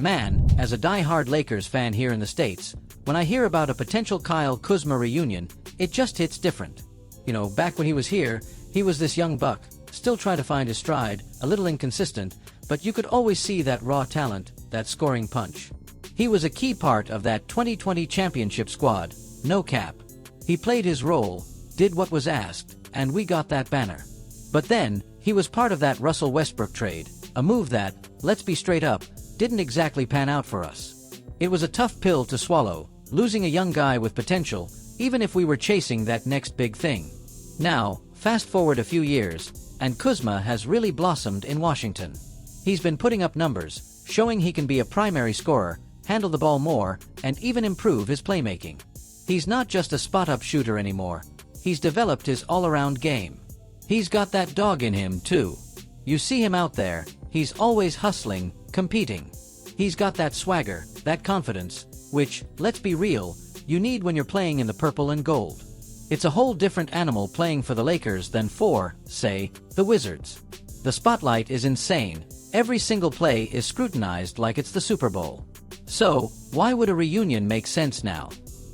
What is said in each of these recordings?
Man, as a die-hard Lakers fan here in the States, when I hear about a potential Kyle Kuzma reunion, it just hits different. You know, back when he was here, he was this young buck, still trying to find his stride, a little inconsistent, but you could always see that raw talent, that scoring punch. He was a key part of that 2020 championship squad, no cap. He played his role, did what was asked, and we got that banner. But then, he was part of that Russell Westbrook trade, a move that, let's be straight up, didn't exactly pan out for us. It was a tough pill to swallow, losing a young guy with potential, even if we were chasing that next big thing. Now, fast forward a few years, and Kuzma has really blossomed in Washington. He's been putting up numbers, showing he can be a primary scorer, handle the ball more, and even improve his playmaking. He's not just a spot-up shooter anymore. He's developed his all-around game. He's got that dog in him, too. You see him out there, he's always hustling, competing. He's got that swagger, that confidence, which, let's be real, you need when you're playing in the purple and gold. It's a whole different animal playing for the Lakers than for, say, the Wizards. The spotlight is insane. Every single play is scrutinized like it's the Super Bowl. So, why would a reunion make sense now?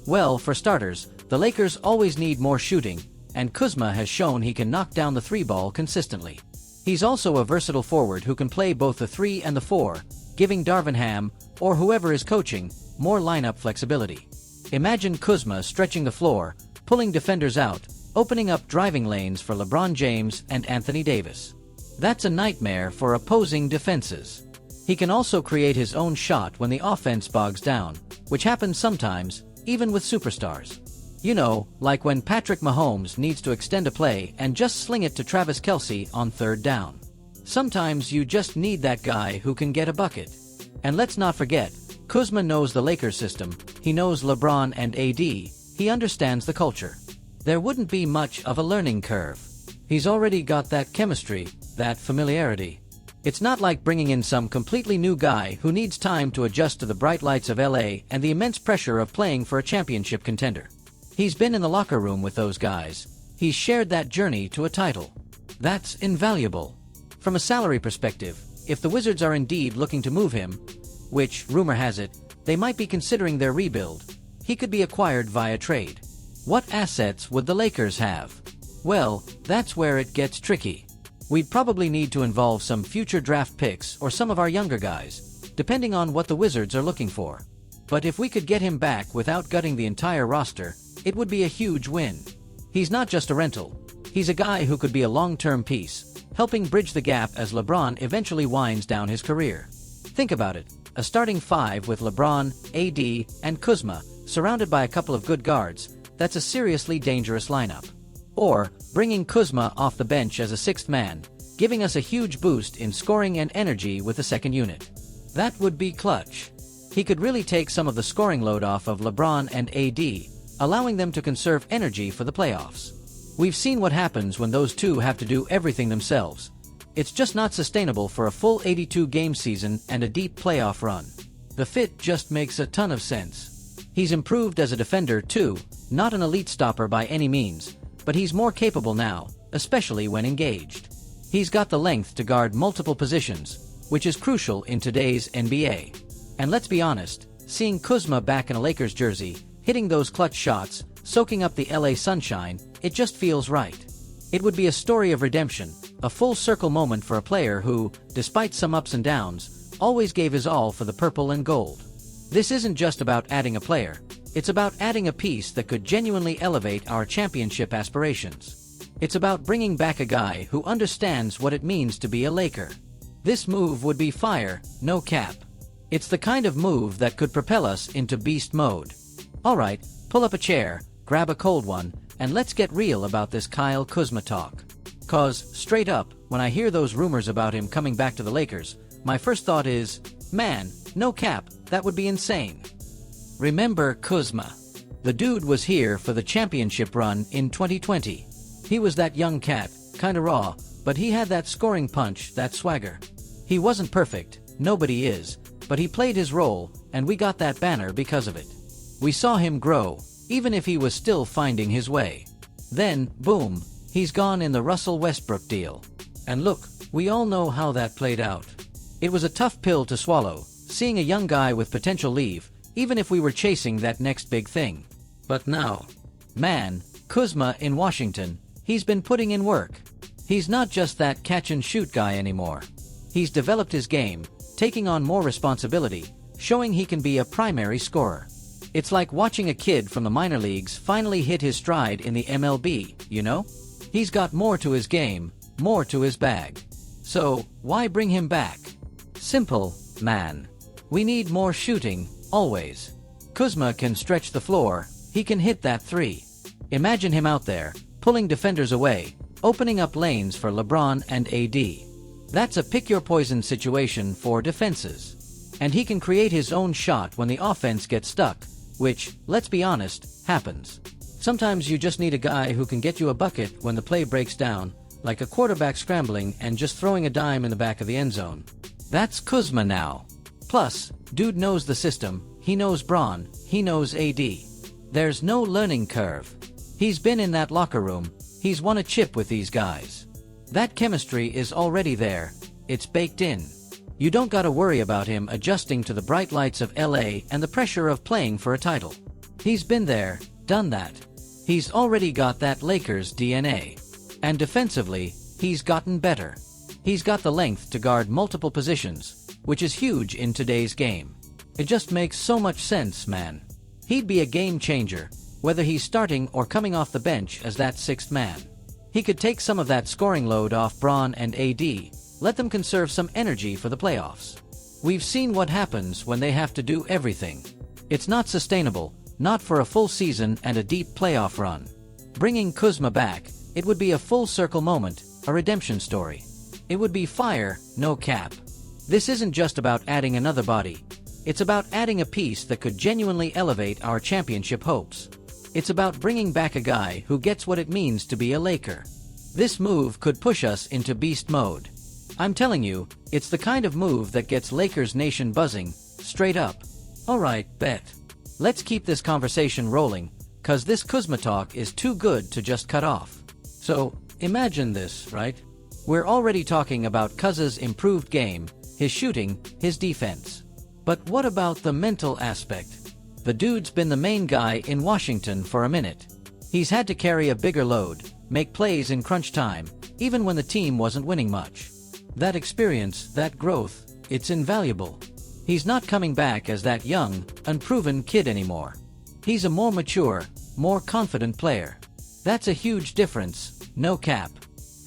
Well, for starters, the Lakers always need more shooting, and Kuzma has shown he can knock down the three ball consistently. He's also a versatile forward who can play both the 3 and the 4, giving Darvin Ham, or whoever is coaching, more lineup flexibility. Imagine Kuzma stretching the floor, pulling defenders out, opening up driving lanes for LeBron James and Anthony Davis. That's a nightmare for opposing defenses. He can also create his own shot when the offense bogs down, which happens sometimes, even with superstars. You know, like when Patrick Mahomes needs to extend a play and just sling it to Travis Kelce on 3rd down. Sometimes you just need that guy who can get a bucket. And let's not forget, Kuzma knows the Lakers system, he knows LeBron and AD, he understands the culture. There wouldn't be much of a learning curve. He's already got that chemistry, that familiarity. It's not like bringing in some completely new guy who needs time to adjust to the bright lights of LA and the immense pressure of playing for a championship contender. He's been in the locker room with those guys. He's shared that journey to a title. That's invaluable. From a salary perspective, if the Wizards are indeed looking to move him, which, rumor has it, they might be considering their rebuild, he could be acquired via trade. What assets would the Lakers have? Well, that's where it gets tricky. We'd probably need to involve some future draft picks or some of our younger guys, depending on what the Wizards are looking for. But if we could get him back without gutting the entire roster, it would be a huge win. He's not just a rental. He's a guy who could be a long-term piece, helping bridge the gap as LeBron eventually winds down his career. Think about it, a starting 5 with LeBron, AD, and Kuzma, surrounded by a couple of good guards, that's a seriously dangerous lineup. Or, bringing Kuzma off the bench as a 6th man, giving us a huge boost in scoring and energy with the second unit. That would be clutch. He could really take some of the scoring load off of LeBron and AD, allowing them to conserve energy for the playoffs. We've seen what happens when those two have to do everything themselves. It's just not sustainable for a full 82-game season and a deep playoff run. The fit just makes a ton of sense. He's improved as a defender too, not an elite stopper by any means, but he's more capable now, especially when engaged. He's got the length to guard multiple positions, which is crucial in today's NBA. And let's be honest, seeing Kuzma back in a Lakers jersey, hitting those clutch shots, soaking up the LA sunshine, it just feels right. It would be a story of redemption, a full circle moment for a player who, despite some ups and downs, always gave his all for the purple and gold. This isn't just about adding a player, it's about adding a piece that could genuinely elevate our championship aspirations. It's about bringing back a guy who understands what it means to be a Laker. This move would be fire, no cap. It's the kind of move that could propel us into beast mode. Alright, pull up a chair, grab a cold one, and let's get real about this Kyle Kuzma talk. 'Cause, straight up, when I hear those rumors about him coming back to the Lakers, my first thought is, man, no cap, that would be insane. Remember Kuzma. The dude was here for the championship run in 2020. He was that young cat, kinda raw, but he had that scoring punch, that swagger. He wasn't perfect, nobody is, but he played his role, and we got that banner because of it. We saw him grow, even if he was still finding his way. Then, boom, he's gone in the Russell Westbrook deal. And look, we all know how that played out. It was a tough pill to swallow, seeing a young guy with potential leave, even if we were chasing that next big thing. But now, man, Kuzma in Washington, he's been putting in work. He's not just that catch-and-shoot guy anymore. He's developed his game, taking on more responsibility, showing he can be a primary scorer. It's like watching a kid from the minor leagues finally hit his stride in the MLB, you know? He's got more to his game, more to his bag. So, why bring him back? Simple, man. We need more shooting, always. Kuzma can stretch the floor, he can hit that three. Imagine him out there, pulling defenders away, opening up lanes for LeBron and AD. That's a pick-your-poison situation for defenses. And he can create his own shot when the offense gets stuck, which, let's be honest, happens. Sometimes you just need a guy who can get you a bucket when the play breaks down, like a quarterback scrambling and just throwing a dime in the back of the end zone. That's Kuzma now. Plus, dude knows the system, he knows Bron, he knows AD. There's no learning curve. He's been in that locker room, he's won a chip with these guys. That chemistry is already there, it's baked in. You don't gotta worry about him adjusting to the bright lights of LA and the pressure of playing for a title. He's been there, done that. He's already got that Lakers DNA. And defensively, he's gotten better. He's got the length to guard multiple positions, which is huge in today's game. It just makes so much sense, man. He'd be a game changer, whether he's starting or coming off the bench as that sixth man. He could take some of that scoring load off Bron and AD, let them conserve some energy for the playoffs. We've seen what happens when they have to do everything. It's not sustainable, not for a full season and a deep playoff run. Bringing Kuzma back, it would be a full-circle moment, a redemption story. It would be fire, no cap. This isn't just about adding another body. It's about adding a piece that could genuinely elevate our championship hopes. It's about bringing back a guy who gets what it means to be a Laker. This move could push us into beast mode. I'm telling you, it's the kind of move that gets Lakers Nation buzzing, straight up. Alright, bet. Let's keep this conversation rolling, cause this Kuzma talk is too good to just cut off. So, imagine this, right? We're already talking about Kuz's improved game, his shooting, his defense. But what about the mental aspect? The dude's been the main guy in Washington for a minute. He's had to carry a bigger load, make plays in crunch time, even when the team wasn't winning much. That experience, that growth, it's invaluable. He's not coming back as that young, unproven kid anymore. He's a more mature, more confident player. That's a huge difference, no cap.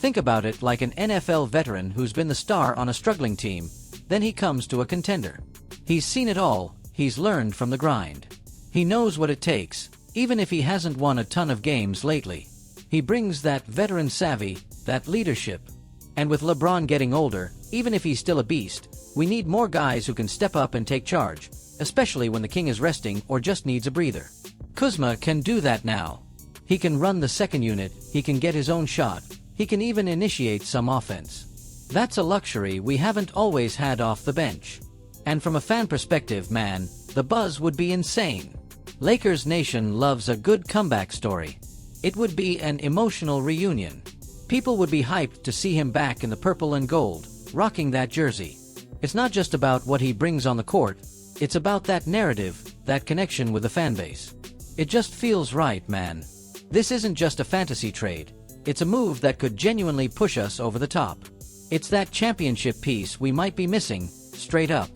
Think about it like an NFL veteran who's been the star on a struggling team, then he comes to a contender. He's seen it all, he's learned from the grind. He knows what it takes, even if he hasn't won a ton of games lately. He brings that veteran savvy, that leadership. And with LeBron getting older, even if he's still a beast, we need more guys who can step up and take charge, especially when the king is resting or just needs a breather. Kuzma can do that now. He can run the second unit, he can get his own shot, he can even initiate some offense. That's a luxury we haven't always had off the bench. And from a fan perspective, man, the buzz would be insane. Lakers Nation loves a good comeback story. It would be an emotional reunion. People would be hyped to see him back in the purple and gold, rocking that jersey. It's not just about what he brings on the court, it's about that narrative, that connection with the fanbase. It just feels right, man. This isn't just a fantasy trade, it's a move that could genuinely push us over the top. It's that championship piece we might be missing, straight up.